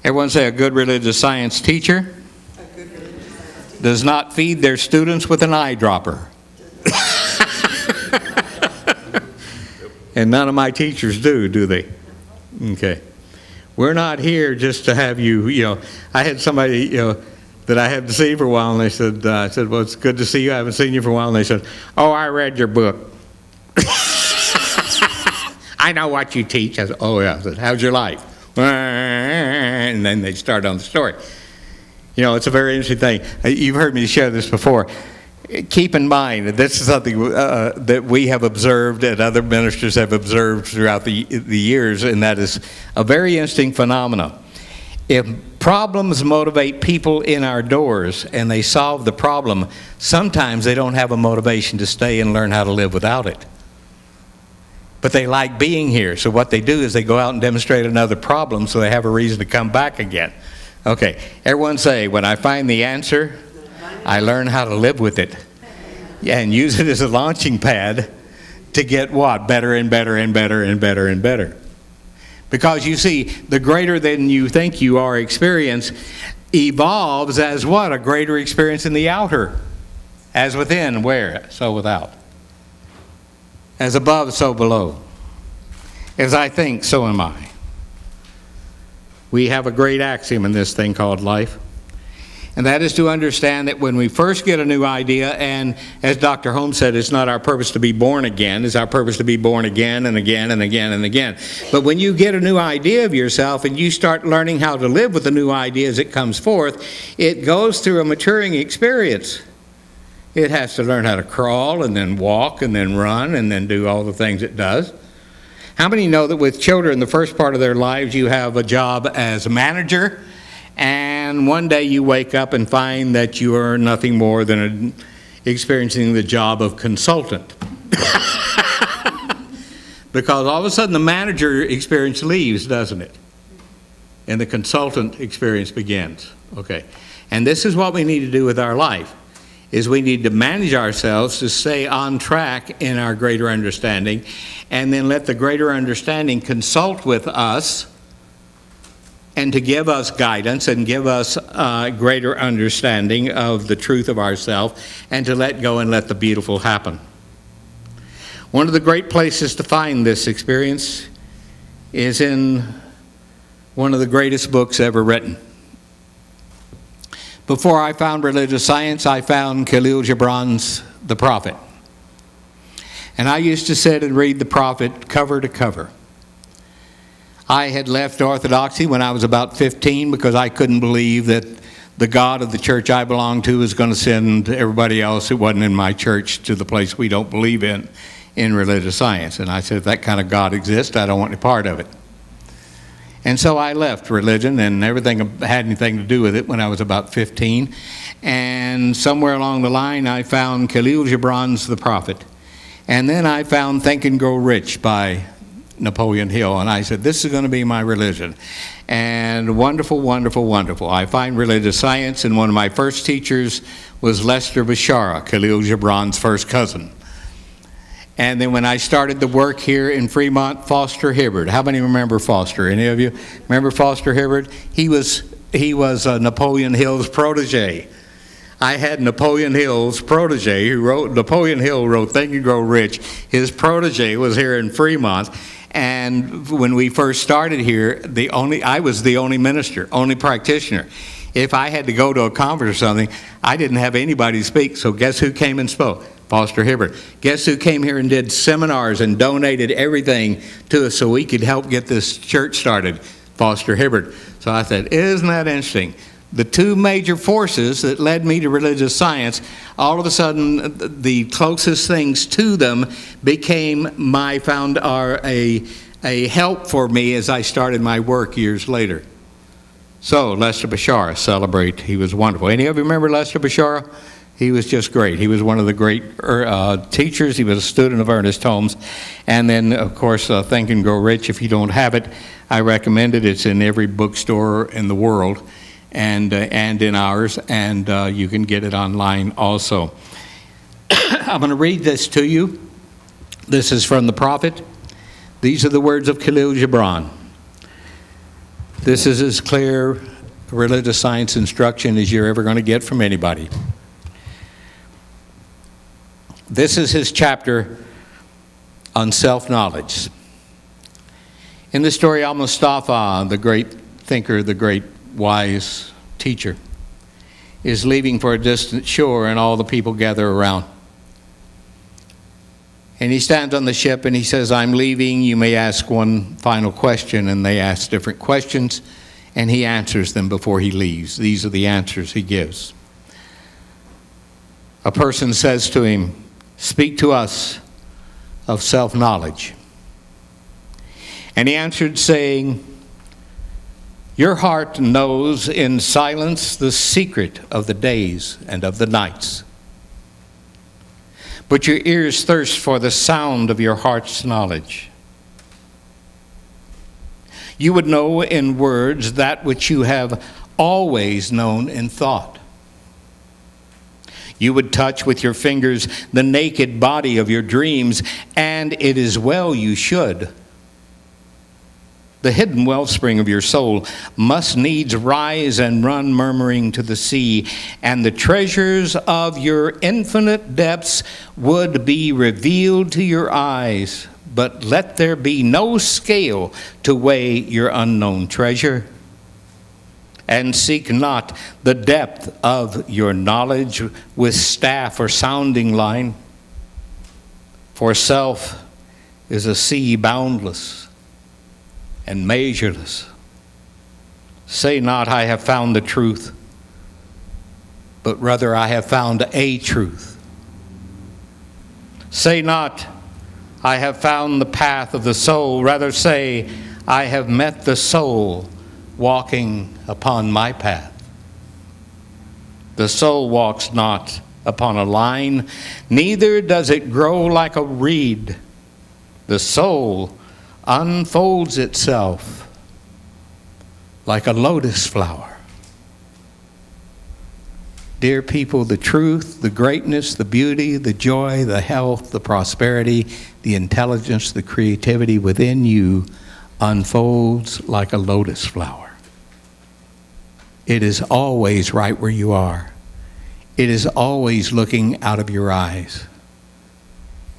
Everyone say, a good religious science teacher does not feed their students with an eyedropper. And none of my teachers do they? Okay. We're not here just to have you, I had somebody, that I hadn't seen for a while, and they said, I said, well, it's good to see you. I haven't seen you for a while. And they said, oh, I read your book. I know what you teach. I said, oh, yeah. I said, how's your life? And then they start on the story. It's a very interesting thing. You've heard me share this before. Keep in mind that this is something that we have observed and other ministers have observed throughout the years, and that is a very interesting phenomenon. If problems motivate people in our doors and they solve the problem, sometimes they don't have a motivation to stay and learn how to live without it. But they like being here, so what they do is they go out and demonstrate another problem so they have a reason to come back again. Okay, everyone say, when I find the answer, I learn how to live with it. Yeah, and use it as a launching pad to get what? Better and better and better and better and better. Because you see, the greater than you think you are experience evolves as what? A greater experience in the outer. As within, where? So without. As above, so below. As I think, so am I. We have a great axiom in this thing called life. And that is to understand that when we first get a new idea, and as Dr. Holmes said, it's not our purpose to be born again, it's our purpose to be born again and again and again and again. But when you get a new idea of yourself and you start learning how to live with the new idea as it comes forth, it goes through a maturing experience. It has to learn how to crawl and then walk and then run and then do all the things it does. How many know that with children, the first part of their lives, you have a job as a manager, and one day you wake up and find that you are nothing more than experiencing the job of consultant. Because all of a sudden the manager experience leaves, doesn't it? And the consultant experience begins. Okay. And this is what we need to do with our life, is we need to manage ourselves to stay on track in our greater understanding, and then let the greater understanding consult with us and to give us guidance and give us greater understanding of the truth of ourselves, and to let go and let the beautiful happen. One of the great places to find this experience is in one of the greatest books ever written. Before I found religious science, I found Khalil Gibran's The Prophet. And I used to sit and read The Prophet cover to cover. I had left Orthodoxy when I was about 15 because I couldn't believe that the God of the church I belonged to was going to send everybody else who wasn't in my church to the place we don't believe in religious science. And I said, if that kind of God exists, I don't want any part of it. And so I left religion and everything that had anything to do with it when I was about 15. And somewhere along the line, I found Khalil Gibran's The Prophet. And then I found Think and Grow Rich by Napoleon Hill. And I said, this is going to be my religion. And wonderful, wonderful, wonderful. I find religious science, and one of my first teachers was Lester Bashara, Khalil Gibran's first cousin. And then when I started the work here in Fremont, Foster Hibbard. How many remember Foster? Any of you remember Foster Hibbard? He was Napoleon Hill's protege. I had Napoleon Hill's protege who wrote, Napoleon Hill wrote Think and Grow Rich. His protege was here in Fremont. And when we first started here, I was the only minister, only practitioner. If I had to go to a conference or something, I didn't have anybody to speak. So guess who came and spoke? Foster Hibbard. Guess who came here and did seminars and donated everything to us so we could help get this church started? Foster Hibbard. So I said, isn't that interesting? The two major forces that led me to religious science, all of a sudden the closest things to them became a help for me as I started my work years later. So Lester Bashara, celebrate. He was wonderful. Any of you remember Lester Bashara? He was just great. He was one of the great teachers. He was a student of Ernest Holmes. And then, of course, Think and Grow Rich. If you don't have it, I recommend it. It's in every bookstore in the world and in ours. And you can get it online also. I'm going to read this to you. This is from The Prophet. These are the words of Khalil Gibran. This is as clear religious science instruction as you're ever going to get from anybody. This is his chapter on self-knowledge. In the story, Al-Mustafa, the great thinker, the great wise teacher, is leaving for a distant shore, and all the people gather around. And he stands on the ship and he says, I'm leaving. You may ask one final question. And they ask different questions, and he answers them before he leaves. These are the answers he gives. A person says to him, speak to us of self-knowledge. And he answered, saying, your heart knows in silence the secret of the days and of the nights. But your ears thirst for the sound of your heart's knowledge. You would know in words that which you have always known in thought. You would touch with your fingers the naked body of your dreams, and it is well you should. The hidden wellspring of your soul must needs rise and run murmuring to the sea, and the treasures of your infinite depths would be revealed to your eyes. But let there be no scale to weigh your unknown treasure. And seek not the depth of your knowledge with staff or sounding line. For self is a sea boundless and measureless. Say not, I have found the truth, but rather I have found a truth. Say not, I have found the path of the soul. Rather say, I have met the soul walking upon my path. The soul walks not upon a line, neither does it grow like a reed. The soul unfolds itself like a lotus flower. Dear people, the truth, the greatness, the beauty, the joy, the health, the prosperity, the intelligence, the creativity within you unfolds like a lotus flower. It is always right where you are. It is always looking out of your eyes.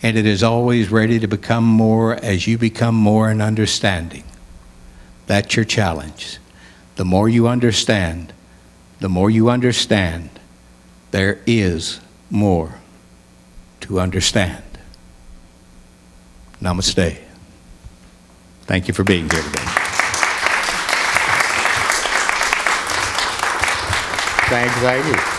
And it is always ready to become more as you become more in understanding. That's your challenge. The more you understand, there is more to understand. Namaste. Thank you for being here today. Thanks, ladies.